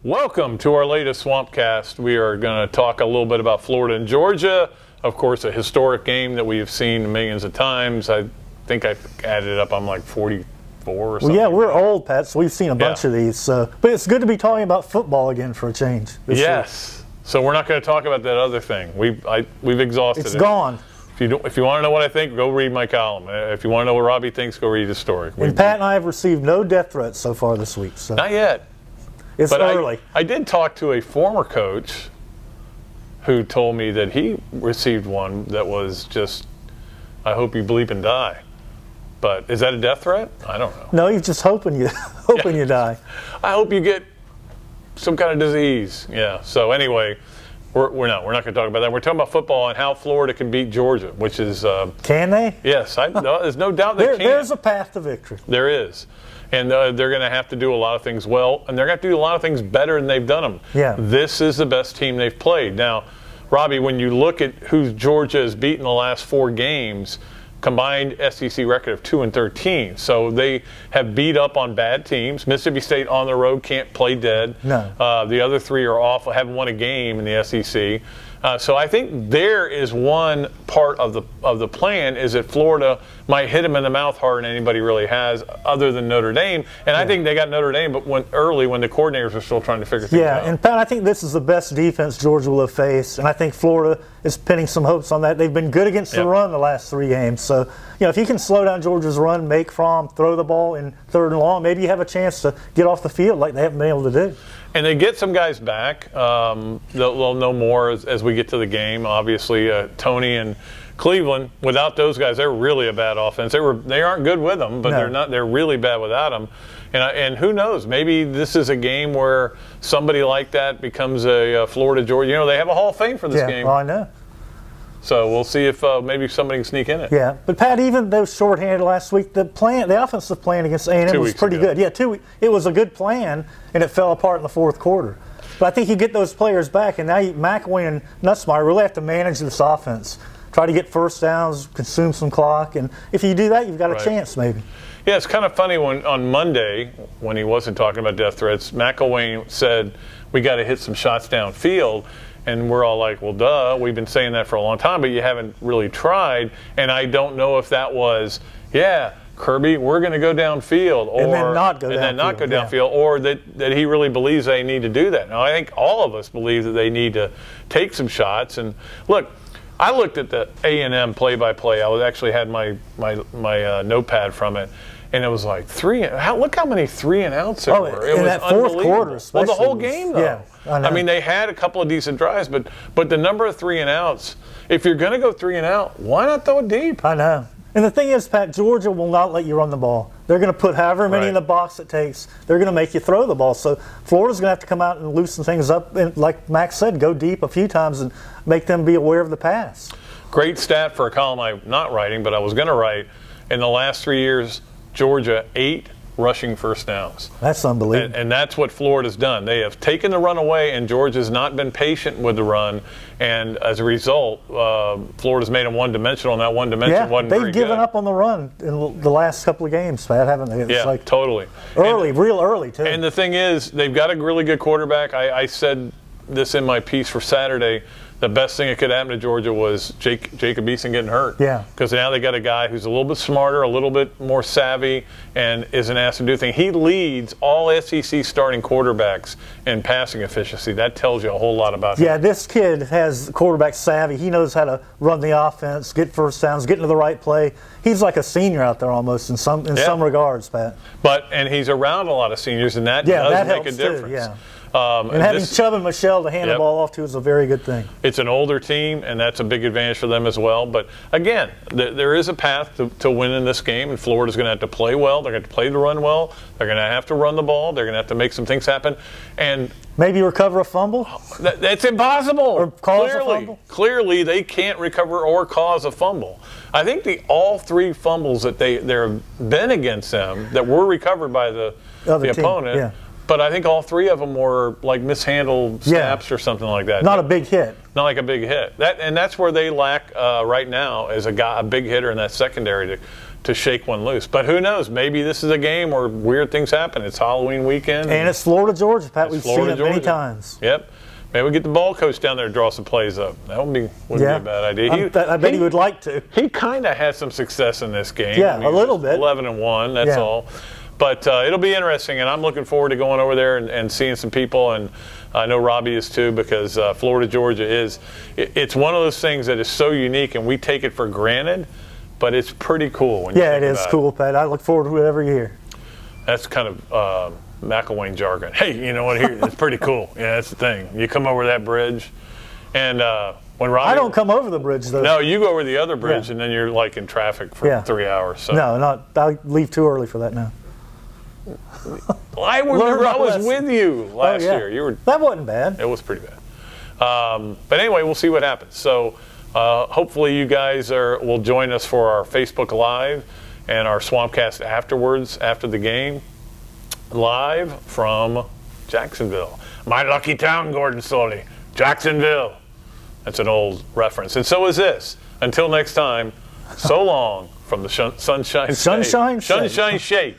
Welcome to our latest Swampcast. We are going to talk a little bit about Florida and Georgia. Of course, a historic game that we have seen millions of times. I think I added it up. I'm like 44 or something. Well, yeah, we're old, Pat, so we've seen a bunch of these. But it's good to be talking about football again for a change. Yes. So we're not going to talk about that other thing. We've exhausted it. It's gone. If you want to know what I think, go read my column. If you want to know what Robbie thinks, go read his story. And Pat and I have received no death threats so far this week. So. Not yet. It's early. I did talk to a former coach who told me that he received one that was just, I hope you bleep and die. But is that a death threat? I don't know. No, he's just hoping you you die. I hope you get some kind of disease. Yeah. So anyway, we're not going to talk about that. We're talking about football and how Florida can beat Georgia, which is can they? Yes. There's no doubt they can. There's a path to victory. There is. And they're going to have to do a lot of things well, and they're going to have to do a lot of things better than they've done them. Yeah. This is the best team they've played. Now, Robbie, when you look at who Georgia has beaten the last 4 games, combined SEC record of 2-13. So they have beat up on bad teams. Mississippi State on the road can't play dead. No. The other 3 are off, haven't won a game in the SEC. So I think there is one part of the plan is that Florida might hit them in the mouth harder than anybody really has, other than Notre Dame. And I think they got Notre Dame, but when the coordinators are still trying to figure things out. Yeah, and Pat, I think this is the best defense Georgia will have faced, and I think Florida is pinning some hopes on that. They've been good against the run the last 3 games. So, if you can slow down Georgia's run, make from, throw the ball in 3rd and long, maybe you have a chance to get off the field like they haven't been able to do. And they get some guys back. They'll know more as we get to the game. Obviously, Tony and Cleveland, without those guys, they're really a bad offense. They aren't good with them, but they're really bad without them. And who knows? Maybe this is a game where somebody like that becomes a Florida Georgia. They have a Hall of Fame for this game. Yeah, well, I know. So we'll see if maybe somebody can sneak in it. Yeah, but Pat, even though shorthanded last week, the offensive plan against A&M was pretty good. Yeah, it was a good plan, and it fell apart in the 4th quarter. But I think you get those players back, and now McElwain and Nussmeier really have to manage this offense, try to get first downs, consume some clock, and if you do that, you've got a chance maybe. Yeah, it's kind of funny on Monday when he wasn't talking about death threats, McElwain said we got to hit some shots downfield. And we're all like, well, duh, we've been saying that for a long time, but you haven't really tried. And I don't know if that was, Kirby, we're going to go downfield. Or, and then not go downfield. Or that he really believes they need to do that. Now, I think all of us believe that they need to take some shots. And look, I looked at the A&M play-by-play. I actually had my notepad from it. And it was like look how many 3-and-outs there were. It was that 4th quarter, well, the whole game, though. Yeah, I mean, they had a couple of decent drives, but the number of 3-and-outs, if you're going to go 3-and-out, why not throw it deep? I know. And the thing is, Pat, Georgia will not let you run the ball. They're going to put however many in the box it takes. They're going to make you throw the ball. So Florida's going to have to come out and loosen things up. And like Max said, go deep a few times and make them be aware of the pass. Great stat for a column I'm not writing, but I was going to write. In the last 3 years, Georgia 8 rushing first downs. That's unbelievable. And that's what Florida's done. They have taken the run away, and Georgia's not been patient with the run. And as a result, Florida's made them one-dimensional, and that one dimension wasn't very good. They've given up on the run in the last couple of games, Pat, haven't they? It's totally. Real early, too. And the thing is, they've got a really good quarterback. I said this in my piece for Saturday. The best thing that could happen to Georgia was Jacob Eason getting hurt. Yeah. Because now they got a guy who's a little bit smarter, a little bit more savvy, and isn't asked to do things. He leads all SEC starting quarterbacks in passing efficiency. That tells you a whole lot about him. Yeah, this kid has quarterback savvy. He knows how to run the offense, get first downs, get into the right play. He's like a senior out there almost in some regards, Pat. And he's around a lot of seniors, and that does make a difference. Too, yeah. And having Chubb and Michelle to hand the ball off to is a very good thing. It's an older team, and that's a big advantage for them as well. But, again, there is a path to win in this game, and Florida's going to have to play well. They're going to have to play the run well. They're going to have to run the ball. They're going to have to make some things happen. And maybe recover a fumble? That's impossible. Or cause a fumble? Clearly, they can't recover or cause a fumble. I think all 3 fumbles that there have been against them that were recovered by the opponent. Yeah. But I think all 3 of them were like mishandled snaps or something like that. Not a big hit. Not like a big hit. And that's where they lack right now is a big hitter in that secondary to shake one loose. But who knows? Maybe this is a game where weird things happen. It's Halloween weekend. And it's Florida, Georgia, Pat. We've seen it many times. Yep. Maybe we get the ball coach down there to draw some plays up. That wouldn't be a bad idea. I bet he would like to. He kind of had some success in this game. Yeah, a little bit. 11-1, that's all. But it'll be interesting, and I'm looking forward to going over there and seeing some people. And I know Robbie is too, because Florida, Georgia it's one of those things that is so unique, and we take it for granted, but it's pretty cool. When you think it is cool, Pat. I look forward to it every year. That's kind of McElwain jargon. Hey, you know what? Here, it's pretty cool. Yeah, that's the thing. You come over that bridge, and when Robbie, I don't come over the bridge though. No, you go over the other bridge, and then you're like in traffic for 3 hours. So. No, I leave too early for that now. I was with you last year. That wasn't bad. It was pretty bad. But anyway, we'll see what happens. So hopefully you guys will join us for our Facebook Live and our Swampcast afterwards, after the game, live from Jacksonville. My lucky town, Gordon Soley. Jacksonville. That's an old reference. And so is this. Until next time, so long from the Sunshine State. Sunshine State.